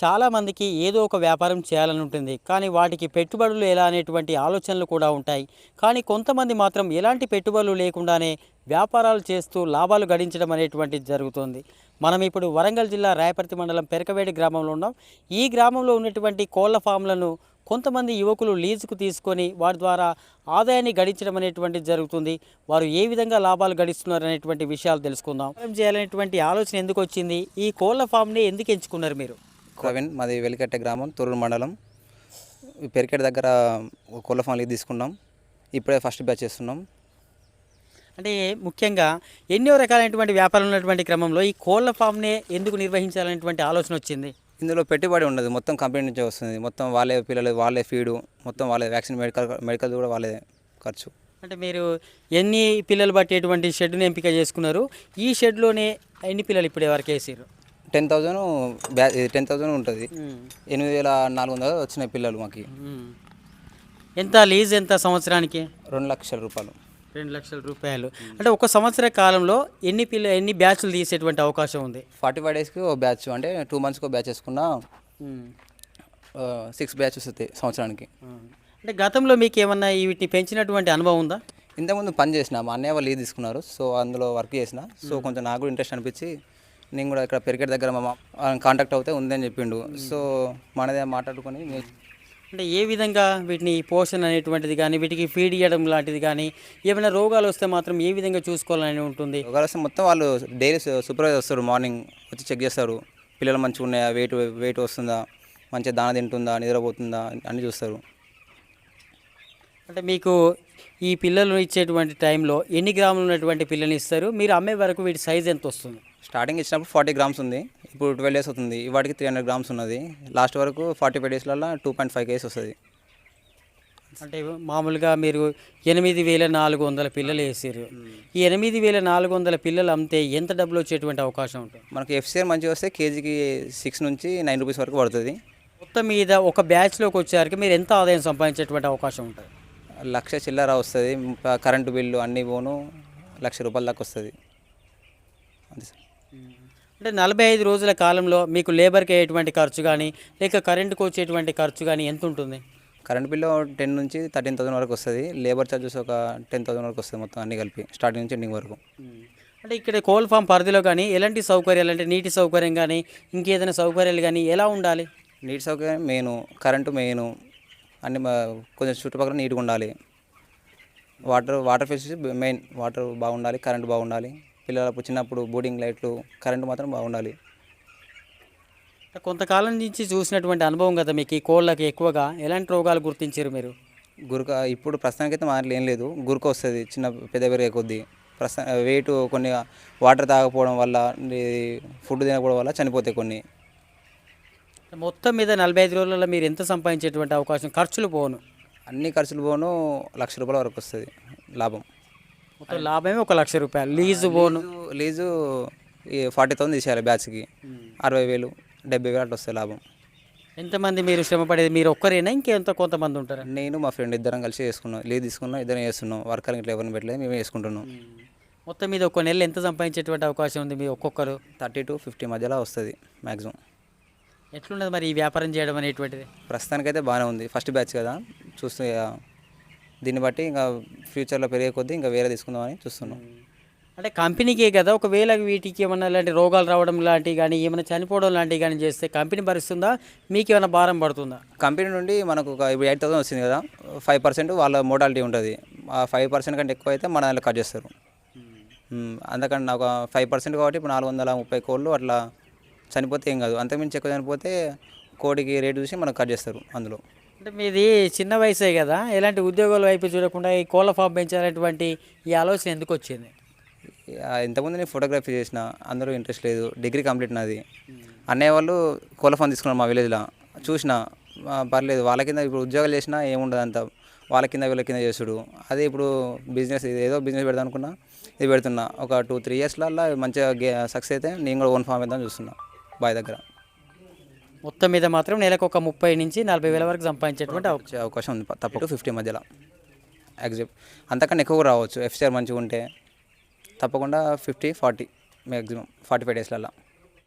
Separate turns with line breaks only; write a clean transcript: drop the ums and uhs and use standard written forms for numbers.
చాలామందికి ఏదో ఒక వ్యాపారం చేయాలని ఉంటుంది. కానీ వాటికి పెట్టుబడులు ఎలా అనేటువంటి ఆలోచనలు కూడా ఉంటాయి. కానీ కొంతమంది మాత్రం ఎలాంటి పెట్టుబడులు లేకుండానే వ్యాపారాలు చేస్తూ లాభాలు గడించడం అనేటువంటిది జరుగుతుంది. మనం ఇప్పుడు వరంగల్ జిల్లా రాయపర్తి మండలం పెరకవేడి గ్రామంలో ఉన్నాం. ఈ గ్రామంలో ఉన్నటువంటి కోళ్ల ఫామ్లను కొంతమంది యువకులు లీజుకు తీసుకొని వాటి ద్వారా ఆదాయాన్ని గడించడం అనేటువంటిది జరుగుతుంది. వారు ఏ విధంగా లాభాలు గడిస్తున్నారు అనేటువంటి విషయాలు తెలుసుకుందాం. ఏం చేయాలనేటువంటి ఆలోచన ఎందుకు వచ్చింది? ఈ కోళ్ల ఫామ్ని ఎందుకు ఎంచుకున్నారు మీరు?
ప్రవీణ్, మాది వెలికట్టె గ్రామం, తొర్రూరు మండలం. పెరికెట్ దగ్గర కోళ్ళ ఫామ్ లీజ్ తీసుకున్నాం. ఇప్పుడే ఫస్ట్ బ్యాచ్ చేస్తున్నాం.
అంటే ముఖ్యంగా ఎన్నో రకాలైనటువంటి వ్యాపారం ఉన్నటువంటి క్రమంలో ఈ కోళ్ల ఫామ్నే ఎందుకు నిర్వహించాలనేటువంటి ఆలోచన వచ్చింది?
ఇందులో పెట్టుబడి ఉండదు, మొత్తం కంపెనీ నుంచే వస్తుంది. మొత్తం వాళ్ళే పిల్లలు, వాళ్ళే ఫీడు, మొత్తం వాళ్ళే వ్యాక్సిన్, మెడికల్ కూడా వాళ్ళే ఖర్చు.
అంటే మీరు ఎన్ని పిల్లలు బట్టేటువంటి షెడ్ని ఎంపిక చేసుకున్నారు? ఈ షెడ్లోనే ఎన్ని పిల్లలు ఇప్పటి వరకు వేసారు?
10,000 10,000 ఉంటుంది. 8,400 వచ్చినాయి పిల్లలు మాకు.
ఎంత లీజ్ ఎంత సంవత్సరానికి?
2 లక్షల రూపాయలు.
2 లక్షల రూపాయలు. అంటే ఒక సంవత్సర కాలంలో ఎన్ని బ్యాచ్లు తీసేటువంటి అవకాశం ఉంది?
45 డేస్కి ఒక బ్యాచ్, అంటే 2 మంత్స్కి ఒక బ్యాచ్ వేసుకున్నా 6 బ్యాచెస్ వస్తాయి సంవత్సరానికి.
అంటే గతంలో మీకు ఏమన్నా వీటిని పెంచినటువంటి అనుభవం ఉందా?
ఇంతకుముందు పని చేసిన, మా అన్నయ్య వాళ్ళు లీజ్ తీసుకున్నారు. సో అందులో వర్క్ చేసిన. సో కొంచెం నాకు కూడా ఇంట్రెస్ట్ అనిపించి నేను కూడా ఇక్కడ పెరికెట్ దగ్గర మా కాంటాక్ట్ అవుతే ఉందని చెప్పిండు. సో మనదే మాట్లాడుకొని.
అంటే ఏ విధంగా వీటిని పోషణ అనేటువంటిది కానీ, వీటికి ఫీడ్ ఇవ్వడం లాంటిది కానీ, ఏమైనా రోగాలు వస్తే మాత్రం ఏ విధంగా చూసుకోవాలని ఉంటుంది?
రోగాలు వస్తే మొత్తం వాళ్ళు డైలీ సూపర్వైజర్ వస్తారు, మార్నింగ్ వచ్చి చెక్ చేస్తారు. పిల్లలు మంచిగా ఉన్నాయా, వెయిట్ వస్తుందా, మంచిగా దాన తింటుందా, నిద్రపోతుందా అన్నీ చూస్తారు.
అంటే మీకు ఈ పిల్లలు ఇచ్చేటువంటి టైంలో ఎన్ని గ్రాములు ఉన్నటువంటి పిల్లల్ని ఇస్తారు? మీరు అమ్మే వరకు వీటి సైజ్ ఎంత వస్తుంది?
స్టార్టింగ్ ఇచ్చినప్పుడు 40 గ్రామ్స్ ఉంది. ఇప్పుడు 12 డేస్ అవుతుంది. వాటికి 300 గ్రామ్స్ ఉన్నది. లాస్ట్ వరకు 45 డేస్లలో 2.5 kg వస్తుంది.
అంటే మామూలుగా మీరు 8,400 పిల్లలు వేసారు. ఈ 8,400 పిల్లలు అమ్మితే ఎంత డబ్బులు వచ్చేటువంటి అవకాశం ఉంటుంది?
మనకి ఎఫ్సిఆర్ మంచిగా వస్తే కేజీకి 6 నుంచి 9 రూపీస్ వరకు పడుతుంది.
మొత్తం మీద ఒక బ్యాచ్లోకి వచ్చేసరికి మీరు ఎంత ఆదాయం సంపాదించేటువంటి అవకాశం ఉంటుంది?
1,00,000 చిల్లర వస్తుంది. కరెంటు బిల్లు అన్నీ పోను 1,00,000 రూపాయల దాకా వస్తుంది. అంతే సార్.
అంటే 45 రోజుల కాలంలో మీకు లేబర్కి అయ్యేటువంటి ఖర్చు కానీ, లేక కరెంటుకు వచ్చేటువంటి ఖర్చు కానీ ఎంత ఉంటుంది?
కరెంట్ బిల్లు 10 నుంచి 13,000 వరకు వస్తుంది. లేబర్ ఛార్జెస్ ఒక 10,000 వరకు వస్తుంది, మొత్తం అన్నీ కలిపి స్టార్టింగ్ నుంచి ఎండింగ్ వరకు.
అంటే ఇక్కడ కోల్ ఫామ్ పరిధిలో కానీ ఎలాంటి సౌకర్యాలు, అంటే నీటి సౌకర్యం కానీ, ఇంకేదైనా సౌకర్యాలు కానీ ఎలా ఉండాలి?
నీటి సౌకర్యం మెయిన్, కరెంటు మెయిన్, అన్ని కొంచెం చుట్టుపక్కల నీట్గా ఉండాలి. Water facility main. వాటర్ బాగుండాలి, కరెంటు బాగుండాలి. పిల్లలకు చిన్నప్పుడు బోర్డింగ్ లైట్లు, కరెంటు మాత్రం బాగుండాలి.
కొంతకాలం నుంచి చూసినటువంటి అనుభవం కదా మీకు, ఈ కోళ్ళకి ఎక్కువగా ఎలాంటి రోగాలు గుర్తించారు మీరు?
గురక ఇప్పుడు ప్రస్తుతానికైతే మాటలు ఏం లేదు. గురక వస్తుంది చిన్న పెద్ద పెరిగే కొద్దీ. వెయిట్ కొన్ని వాటర్ తాగకపోవడం వల్ల, ఫుడ్ తినకపోవడం వల్ల చనిపోతాయి కొన్ని.
మొత్తం మీద 45 రోజులలో మీరు ఎంత సంపాదించేటువంటి అవకాశం? ఖర్చులు పోను,
అన్ని ఖర్చులు పోను 1,00,000 రూపాయల వరకు వస్తుంది లాభం.
మొత్తం లాభమే 1,00,000 రూపాయలు.
లీజు 40,000 తీసేయాలి బ్యాచ్కి. 60,000 70,000 అట్లా వస్తాయి లాభం.
ఎంతమంది మీరు శ్రమపడేది? మీరు ఒక్కరేనా, కొంతమంది ఉంటారా?
నేను మా ఫ్రెండ్ ఇద్దరం కలిసి చేసుకున్నాం. లీజ్ తీసుకున్నాం, ఇద్దరం చేస్తున్నాం. వర్కర్లు ఇట్లా ఎవరిని పెట్టలేదు, మేమే చేసుకుంటున్నాం.
మొత్తం మీద ఒక నెల ఎంత సంపాదించేటువంటి అవకాశం ఉంది మీ ఒక్కొక్కరు?
30 to 50 మధ్యలో వస్తుంది మ్యాక్సిమం.
ఎట్లున్నది మరి ఈ వ్యాపారం చేయడం అనేటువంటిది?
ప్రస్తుతానికైతే బాగానే ఉంది. ఫస్ట్ బ్యాచ్ కదా, చూస్తే దీన్ని బట్టి ఇంకా ఫ్యూచర్లో పెరిగే కొద్దీ ఇంకా వేరే తీసుకుందామని చూస్తున్నాం.
అంటే కంపెనీకే కదా, ఒకవేళ వీటికి ఏమన్నా ఇలాంటి రోగాలు రావడం లాంటివి కానీ, ఏమైనా చనిపోవడం లాంటివి కానీ చేస్తే కంపెనీ భరిస్తుందా, మీకు ఏమైనా భారం పడుతుందా?
కంపెనీ నుండి మనకు ఇప్పుడు 8,000 వచ్చింది కదా, 5% వాళ్ళ మోటాలిటీ ఉంటుంది. ఆ 5% కంటే ఎక్కువ అయితే మన దాంట్లో కట్ చేస్తారు. అందుకని నాకు 5% కాబట్టి ఇప్పుడు 430 కోళ్ళు అట్లా చనిపోతే ఏం కాదు. అంతకుమించి ఎక్కువ చనిపోతే కోడికి రేటు చూసి మనకు కట్ చేస్తారు అందులో.
అంటే మీది చిన్న వయసే కదా, ఎలాంటి ఉద్యోగాల వైపు చూడకుండా ఈ కోళ్ళ ఫామ్ పెంచాలనేటువంటి ఈ ఆలోచన ఎందుకు వచ్చింది?
ఇంతకుముందు నేను ఫోటోగ్రఫీ చేసిన, అందరూ ఇంట్రెస్ట్ లేదు. డిగ్రీ కంప్లీట్ నాది. అన్నయ్య వాళ్ళు కోళ్ళ ఫామ్ తీసుకున్నారు మా విలేజ్లో. చూసిన పర్లేదు, వాళ్ళ కింద ఇప్పుడు ఉద్యోగాలు చేసినా ఏముండదు, అంత వాళ్ళ కింద వీళ్ళ కింద చేసుడు. అదే ఇప్పుడు బిజినెస్, ఏదో బిజినెస్ పెడదాం అనుకున్నా, ఇది పెడుతున్నా. ఒక 2-3 ఇయర్స్లలో మంచిగా సక్సెస్ అయితే నేను కూడా ఓన్ ఫామ్ వేద్దాం చూస్తున్నా బాయ్ దగ్గర.
మొత్తం మీద మాత్రం నెలకు ఒక 30 నుంచి 40,000 వరకు సంపాదించేటువంటి
అవకాశం ఉంది. తప్ప 50 మధ్యలో ఎగ్జాక్ట్. అంతకన్నా ఎక్కువ రావచ్చు ఎఫ్సిఆర్ మంచిగా ఉంటే. తప్పకుండా 50-40 మ్యాక్సిమం 45 డేస్లలో.